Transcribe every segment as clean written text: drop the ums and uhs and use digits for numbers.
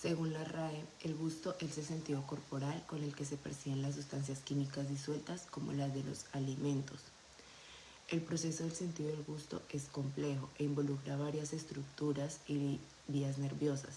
Según la RAE, el gusto es el sentido corporal con el que se perciben las sustancias químicas disueltas como las de los alimentos. El proceso del sentido del gusto es complejo e involucra varias estructuras y vías nerviosas.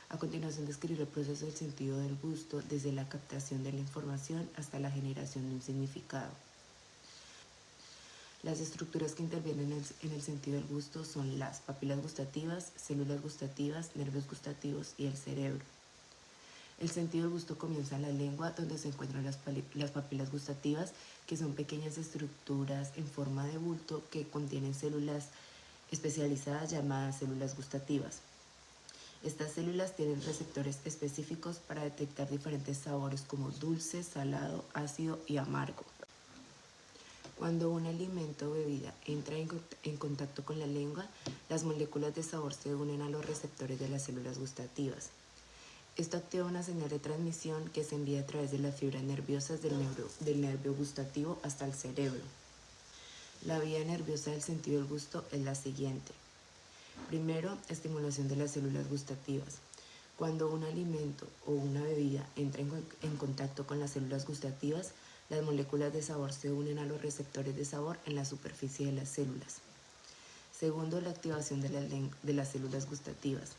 A continuación describiré el proceso del sentido del gusto desde la captación de la información hasta la generación de un significado. Las estructuras que intervienen en el sentido del gusto son las papilas gustativas, células gustativas, nervios gustativos y el cerebro. El sentido del gusto comienza en la lengua, donde se encuentran las papilas gustativas, que son pequeñas estructuras en forma de bulto que contienen células especializadas llamadas células gustativas. Estas células tienen receptores específicos para detectar diferentes sabores como dulce, salado, ácido y amargo. Cuando un alimento o bebida entra en contacto con la lengua, las moléculas de sabor se unen a los receptores de las células gustativas. Esto activa una señal de transmisión que se envía a través de las fibras nerviosas del nervio gustativo hasta el cerebro. La vía nerviosa del sentido del gusto es la siguiente. Primero, estimulación de las células gustativas. Cuando un alimento o una bebida entra en contacto con las células gustativas, las moléculas de sabor se unen a los receptores de sabor en la superficie de las células. Segundo, la activación de las células gustativas.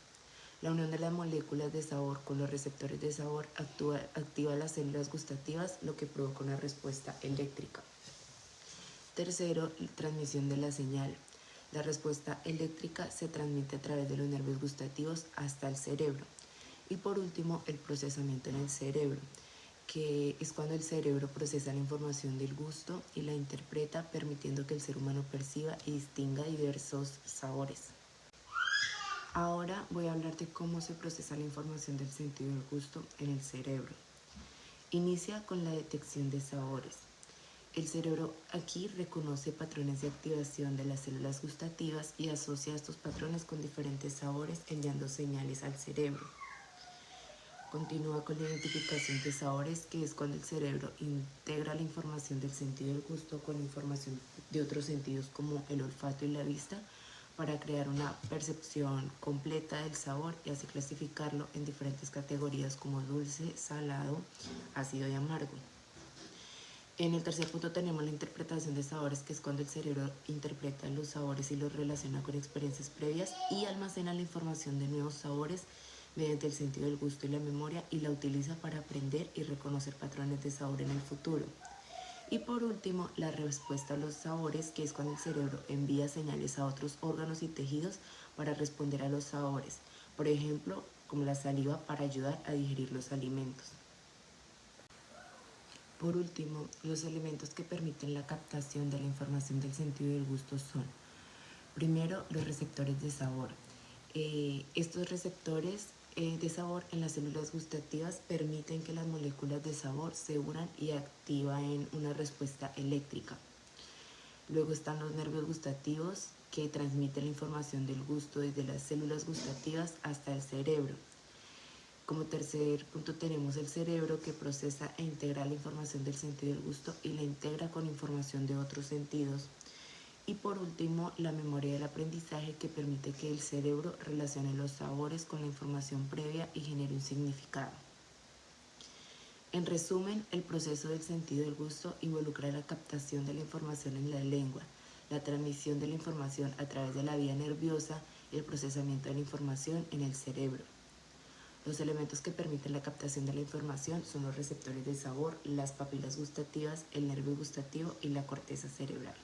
La unión de las moléculas de sabor con los receptores de sabor activa las células gustativas, lo que provoca una respuesta eléctrica. Tercero, transmisión de la señal. La respuesta eléctrica se transmite a través de los nervios gustativos hasta el cerebro. Y por último, el procesamiento en el cerebro, que es cuando el cerebro procesa la información del gusto y la interpreta, permitiendo que el ser humano perciba y distinga diversos sabores. Ahora voy a hablar de cómo se procesa la información del sentido del gusto en el cerebro. Inicia con la detección de sabores. El cerebro aquí reconoce patrones de activación de las células gustativas y asocia estos patrones con diferentes sabores, enviando señales al cerebro. Continúa con la identificación de sabores, que es cuando el cerebro integra la información del sentido del gusto con información de otros sentidos como el olfato y la vista, para crear una percepción completa del sabor y así clasificarlo en diferentes categorías como dulce, salado, ácido y amargo. En el tercer punto tenemos la interpretación de sabores, que es cuando el cerebro interpreta los sabores y los relaciona con experiencias previas y almacena la información de nuevos sabores mediante el sentido del gusto y la memoria, y la utiliza para aprender y reconocer patrones de sabor en el futuro. Y por último, la respuesta a los sabores, que es cuando el cerebro envía señales a otros órganos y tejidos para responder a los sabores, por ejemplo, como la saliva para ayudar a digerir los alimentos. Por último, los elementos que permiten la captación de la información del sentido del gusto son, primero, los receptores de sabor. Estos receptores de sabor en las células gustativas permiten que las moléculas de sabor se unan y activen una respuesta eléctrica. Luego están los nervios gustativos, que transmiten la información del gusto desde las células gustativas hasta el cerebro. Como tercer punto tenemos el cerebro, que procesa e integra la información del sentido del gusto y la integra con información de otros sentidos. Y por último, la memoria del aprendizaje, que permite que el cerebro relacione los sabores con la información previa y genere un significado. En resumen, el proceso del sentido del gusto involucra la captación de la información en la lengua, la transmisión de la información a través de la vía nerviosa y el procesamiento de la información en el cerebro. Los elementos que permiten la captación de la información son los receptores de sabor, las papilas gustativas, el nervio gustativo y la corteza cerebral.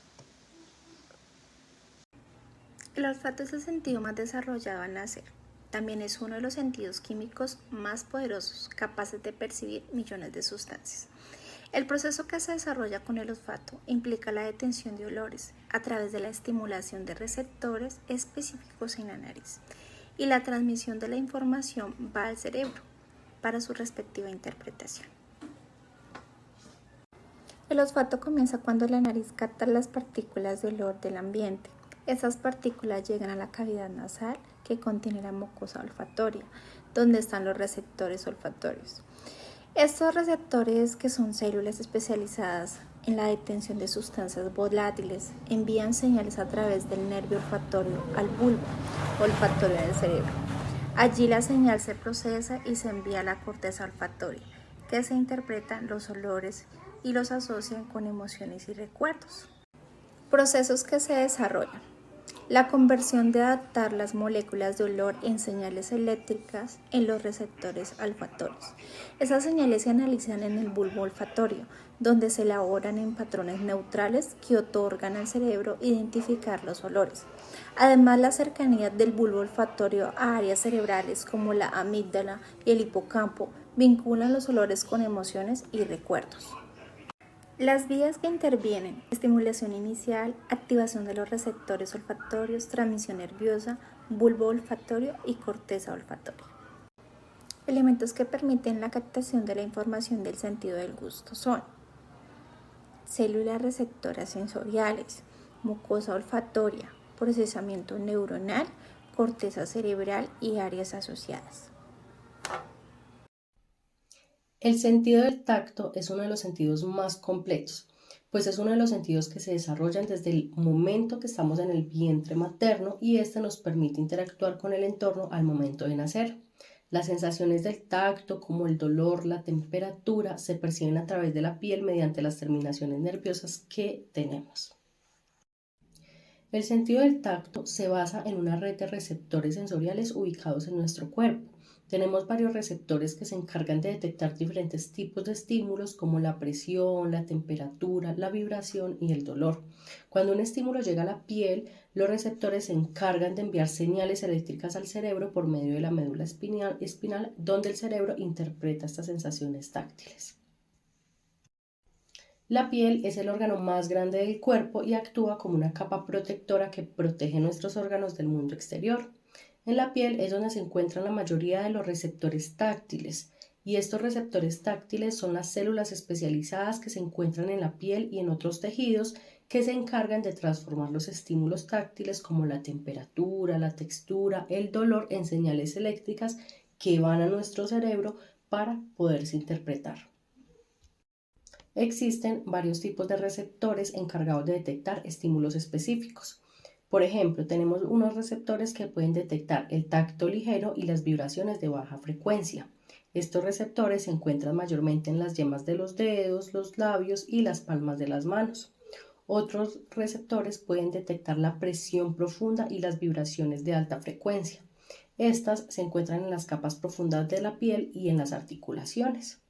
El olfato es el sentido más desarrollado al nacer. También es uno de los sentidos químicos más poderosos, capaces de percibir millones de sustancias. El proceso que se desarrolla con el olfato implica la detención de olores a través de la estimulación de receptores específicos en la nariz, y la transmisión de la información va al cerebro para su respectiva interpretación. El olfato comienza cuando la nariz capta las partículas de olor del ambiente. Esas partículas llegan a la cavidad nasal, que contiene la mucosa olfatoria, donde están los receptores olfatorios. Estos receptores, que son células especializadas en la detención de sustancias volátiles, envían señales a través del nervio olfatorio al bulbo olfatorio del cerebro. Allí la señal se procesa y se envía a la corteza olfatoria, que se interpretan los olores y los asocian con emociones y recuerdos. Procesos que se desarrollan. La conversión de adaptar las moléculas de olor en señales eléctricas en los receptores olfatorios. Esas señales se analizan en el bulbo olfatorio, donde se elaboran en patrones neutrales que otorgan al cerebro identificar los olores. Además, la cercanía del bulbo olfatorio a áreas cerebrales como la amígdala y el hipocampo vinculan los olores con emociones y recuerdos. Las vías que intervienen: estimulación inicial, activación de los receptores olfatorios, transmisión nerviosa, bulbo olfatorio y corteza olfatoria. Elementos que permiten la captación de la información del sentido del gusto son células receptoras sensoriales, mucosa olfatoria, procesamiento neuronal, corteza cerebral y áreas asociadas. El sentido del tacto es uno de los sentidos más completos, pues es uno de los sentidos que se desarrollan desde el momento que estamos en el vientre materno y este nos permite interactuar con el entorno al momento de nacer. Las sensaciones del tacto, como el dolor, la temperatura, se perciben a través de la piel mediante las terminaciones nerviosas que tenemos. El sentido del tacto se basa en una red de receptores sensoriales ubicados en nuestro cuerpo. Tenemos varios receptores que se encargan de detectar diferentes tipos de estímulos como la presión, la temperatura, la vibración y el dolor. Cuando un estímulo llega a la piel, los receptores se encargan de enviar señales eléctricas al cerebro por medio de la médula espinal, donde el cerebro interpreta estas sensaciones táctiles. La piel es el órgano más grande del cuerpo y actúa como una capa protectora que protege nuestros órganos del mundo exterior. En la piel es donde se encuentran la mayoría de los receptores táctiles, y estos receptores táctiles son las células especializadas que se encuentran en la piel y en otros tejidos que se encargan de transformar los estímulos táctiles como la temperatura, la textura, el dolor en señales eléctricas que van a nuestro cerebro para poderse interpretar. Existen varios tipos de receptores encargados de detectar estímulos específicos. Por ejemplo, tenemos unos receptores que pueden detectar el tacto ligero y las vibraciones de baja frecuencia. Estos receptores se encuentran mayormente en las yemas de los dedos, los labios y las palmas de las manos. Otros receptores pueden detectar la presión profunda y las vibraciones de alta frecuencia. Estas se encuentran en las capas profundas de la piel y en las articulaciones.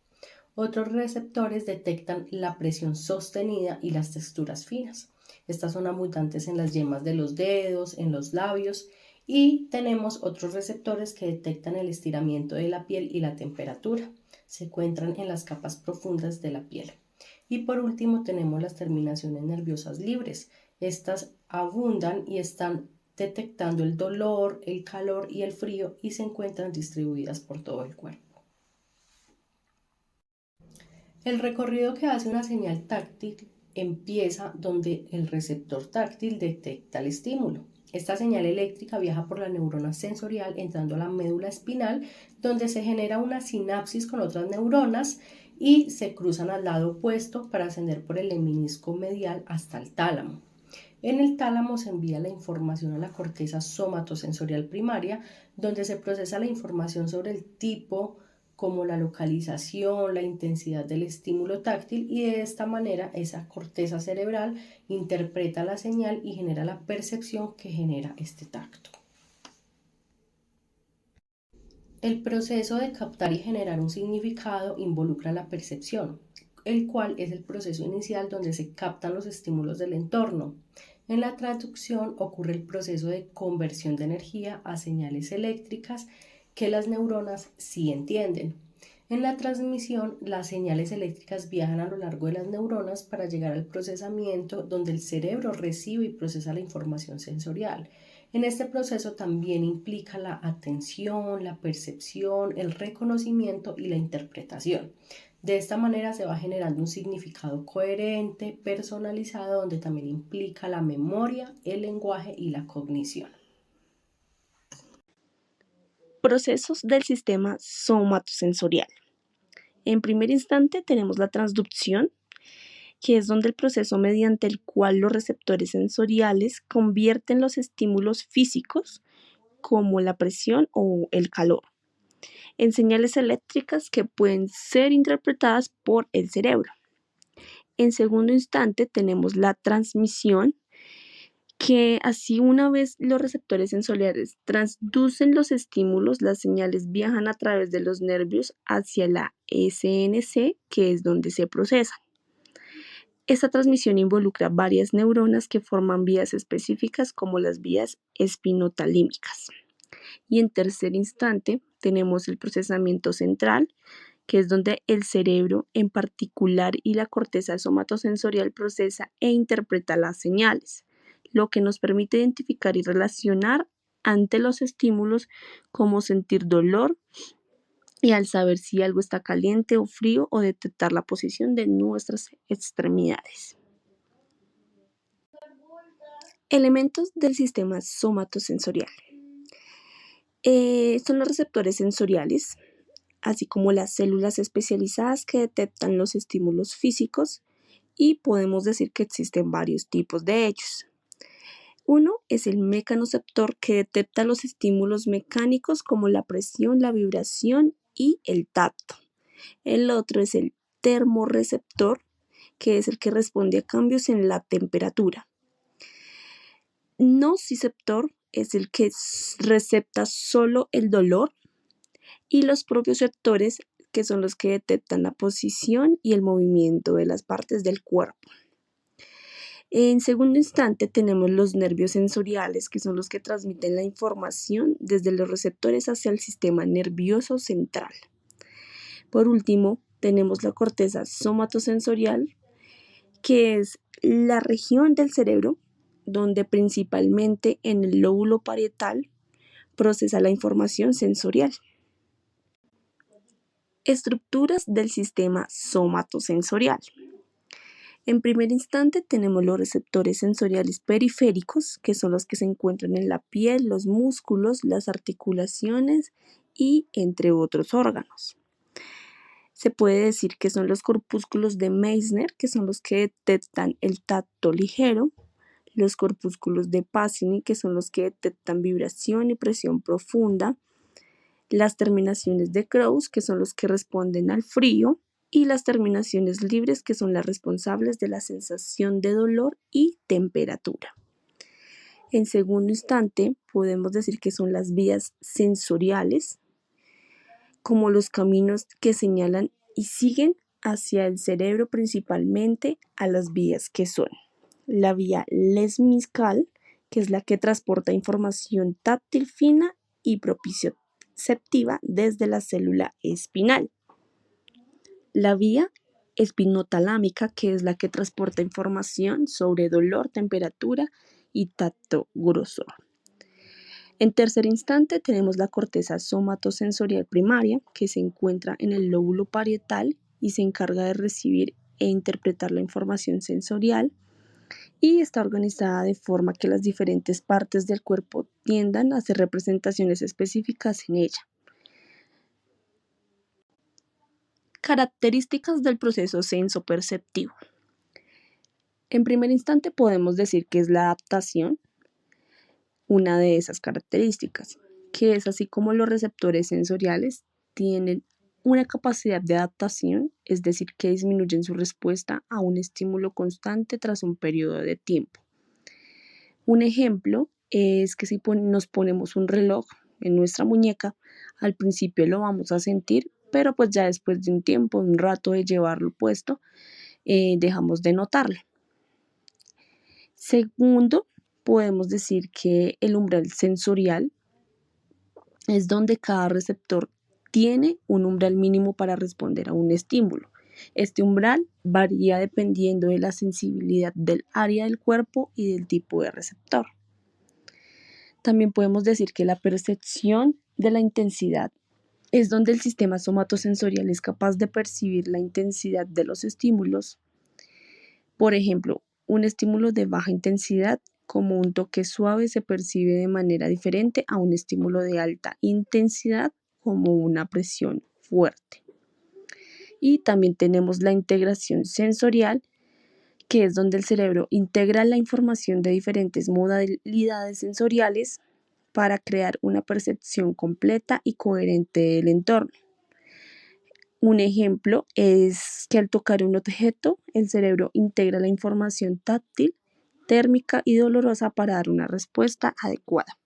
Otros receptores detectan la presión sostenida y las texturas finas. Estas son abundantes en las yemas de los dedos, en los labios, y tenemos otros receptores que detectan el estiramiento de la piel y la temperatura. Se encuentran en las capas profundas de la piel. Y por último tenemos las terminaciones nerviosas libres. Estas abundan y están detectando el dolor, el calor y el frío y se encuentran distribuidas por todo el cuerpo. El recorrido que hace una señal táctil empieza donde el receptor táctil detecta el estímulo. Esta señal eléctrica viaja por la neurona sensorial entrando a la médula espinal, donde se genera una sinapsis con otras neuronas y se cruzan al lado opuesto para ascender por el lemnisco medial hasta el tálamo. En el tálamo se envía la información a la corteza somatosensorial primaria, donde se procesa la información sobre el tipo, como la localización, la intensidad del estímulo táctil, y de esta manera esa corteza cerebral interpreta la señal y genera la percepción que genera este tacto. El proceso de captar y generar un significado involucra la percepción, el cual es el proceso inicial donde se captan los estímulos del entorno. En la traducción ocurre el proceso de conversión de energía a señales eléctricas que las neuronas sí entienden. En la transmisión, las señales eléctricas viajan a lo largo de las neuronas para llegar al procesamiento, donde el cerebro recibe y procesa la información sensorial. En este proceso también implica la atención, la percepción, el reconocimiento y la interpretación. De esta manera se va generando un significado coherente, personalizado, donde también implica la memoria, el lenguaje y la cognición. Procesos del sistema somatosensorial. En primer instante tenemos la transducción, que es donde el proceso mediante el cual los receptores sensoriales convierten los estímulos físicos como la presión o el calor, en señales eléctricas que pueden ser interpretadas por el cerebro. En segundo instante tenemos la transmisión, que así una vez los receptores sensoriales transducen los estímulos, las señales viajan a través de los nervios hacia la SNC, que es donde se procesan. Esta transmisión involucra varias neuronas que forman vías específicas como las vías espinotalímicas. Y en tercer instante tenemos el procesamiento central, que es donde el cerebro en particular y la corteza somatosensorial procesa e interpreta las señales, lo que nos permite identificar y relacionar ante los estímulos como sentir dolor y al saber si algo está caliente o frío o detectar la posición de nuestras extremidades. Elementos del sistema somatosensorial. Son los receptores sensoriales, así como las células especializadas que detectan los estímulos físicos, y podemos decir que existen varios tipos de ellos. Uno es el mecanoceptor, que detecta los estímulos mecánicos como la presión, la vibración y el tacto. El otro es el termorreceptor, que es el que responde a cambios en la temperatura. Nociceptor es el que recepta solo el dolor, y los propioceptores, que son los que detectan la posición y el movimiento de las partes del cuerpo. En segundo instante tenemos los nervios sensoriales, que son los que transmiten la información desde los receptores hacia el sistema nervioso central. Por último, tenemos la corteza somatosensorial, que es la región del cerebro donde principalmente en el lóbulo parietal procesa la información sensorial. Estructuras del sistema somatosensorial. En primer instante tenemos los receptores sensoriales periféricos, que son los que se encuentran en la piel, los músculos, las articulaciones y entre otros órganos. Se puede decir que son los corpúsculos de Meissner, que son los que detectan el tacto ligero, los corpúsculos de Pacini, que son los que detectan vibración y presión profunda, las terminaciones de Krauss, que son los que responden al frío, y las terminaciones libres, que son las responsables de la sensación de dolor y temperatura. En segundo instante, podemos decir que son las vías sensoriales, como los caminos que señalan y siguen hacia el cerebro, principalmente a las vías que son la vía lemniscal, que es la que transporta información táctil fina y propioceptiva desde la célula espinal. La vía espinotalámica, que es la que transporta información sobre dolor, temperatura y tacto grosor. En tercer instante tenemos la corteza somatosensorial primaria, que se encuentra en el lóbulo parietal y se encarga de recibir e interpretar la información sensorial, y está organizada de forma que las diferentes partes del cuerpo tiendan a hacer representaciones específicas en ella. Características del proceso sensoperceptivo. En primer instante podemos decir que es la adaptación, una de esas características, que es así como los receptores sensoriales tienen una capacidad de adaptación, es decir, que disminuyen su respuesta a un estímulo constante tras un periodo de tiempo. Un ejemplo es que si nos ponemos un reloj en nuestra muñeca, al principio lo vamos a sentir, pero pues ya después de un tiempo, un rato de llevarlo puesto, dejamos de notarlo. Segundo, podemos decir que el umbral sensorial es donde cada receptor tiene un umbral mínimo para responder a un estímulo. Este umbral varía dependiendo de la sensibilidad del área del cuerpo y del tipo de receptor. También podemos decir que la percepción de la intensidad es donde el sistema somatosensorial es capaz de percibir la intensidad de los estímulos. Por ejemplo, un estímulo de baja intensidad, como un toque suave, se percibe de manera diferente a un estímulo de alta intensidad, como una presión fuerte. Y también tenemos la integración sensorial, que es donde el cerebro integra la información de diferentes modalidades sensoriales para crear una percepción completa y coherente del entorno. Un ejemplo es que al tocar un objeto, el cerebro integra la información táctil, térmica y dolorosa para dar una respuesta adecuada.